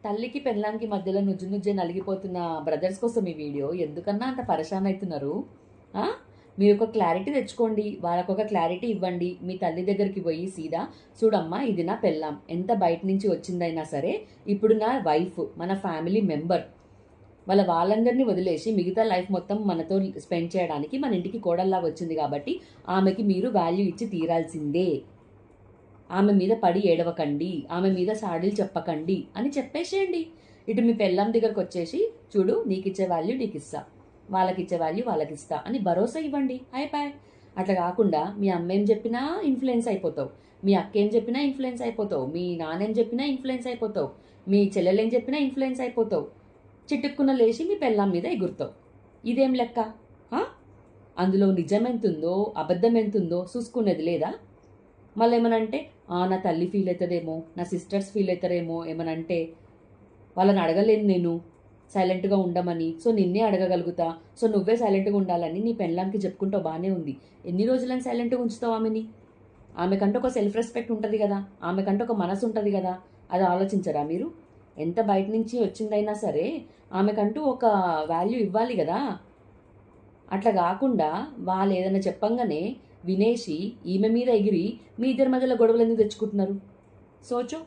తల్లికి పెళ్ళాంకి మధ్యలో నుజ్జు నుజ్జే నలిగిపోతున్న బ్రదర్స్ కోసం ఈ వీడియో. ఎందుకన్నా అంత పరేషాన్ అవుతున్నారు? మీరు ఒక క్లారిటీ తెచ్చుకోండి, వాళ్ళకు ఒక క్లారిటీ ఇవ్వండి. మీ తల్లి దగ్గరికి పోయి సీదా, చూడమ్మా ఇది నా పెళ్ళాం, ఎంత బయట నుంచి వచ్చిందైనా సరే ఇప్పుడు నా వైఫ్, మన ఫ్యామిలీ మెంబర్. వాళ్ళందరినీ వదిలేసి మిగతా లైఫ్ మొత్తం మనతో స్పెండ్ చేయడానికి మన ఇంటికి కోడల్లాగా వచ్చింది కాబట్టి ఆమెకి మీరు వాల్యూ ఇచ్చి తీరాల్సిందే. ఆమె మీద పడి ఏడవకండి, ఆమె మీద సాడీలు చెప్పకండి అని చెప్పేసేయండి. ఇటు మీ పెళ్ళాం దగ్గరకు వచ్చేసి, చూడు నీకిచ్చే వాల్యూ నీకు ఇస్తా, వాళ్ళకిచ్చే వాల్యూ వాళ్ళకిస్తా అని భరోసా ఇవ్వండి. అయిపోయి. అట్లా కాకుండా మీ అమ్మ ఏం చెప్పినా ఇన్ఫ్లుయెన్స్ అయిపోతావు, మీ అక్క ఏం చెప్పినా ఇన్ఫ్లుయెన్స్ అయిపోతావు, మీ నాన్న ఏం చెప్పినా ఇన్ఫ్లుయెన్స్ అయిపోతావు, మీ చెల్లెలు ఏం చెప్పినా ఇన్ఫ్లుయెన్స్ అయిపోతావు. చిట్టుక్కున లేచి మీ పెళ్ళాం మీద ఎగురుతావు. ఇదేం లెక్క? అందులో నిజం ఎంతుందో అబద్ధం ఎంతుందో చూసుకునేది లేదా? మళ్ళీ ఏమనంటే నా తల్లి ఫీల్ అవుతుందేమో, నా సిస్టర్స్ ఫీల్ అవుతారేమో ఏమనంటే, వాళ్ళని అడగలేను నేను సైలెంట్గా ఉండమని, సో నిన్నే అడగగలుగుతా, సో నువ్వే సైలెంట్గా ఉండాలని నీ పెళ్ళాంకి చెప్పుకుంటావు. బాగానే ఉంది. ఎన్ని రోజులని సైలెంట్గా ఉంచుతావు ఆమెని? ఆమెకంటూ ఒక సెల్ఫ్ రెస్పెక్ట్ ఉంటుంది కదా, ఆమెకంటూ ఒక మనసు ఉంటుంది కదా, అది ఆలోచించరా మీరు? ఎంత బయట నుంచి వచ్చిందైనా సరే ఆమెకంటూ ఒక వాల్యూ ఇవ్వాలి కదా. అట్లా కాకుండా వాళ్ళు ఏదైనా చెప్పంగానే వినేసి ఈమె మీద ఎగిరి మీ ఇద్దరి మధ్యలో గొడవలు ఎందుకు తెచ్చుకుంటున్నారు? సోచో.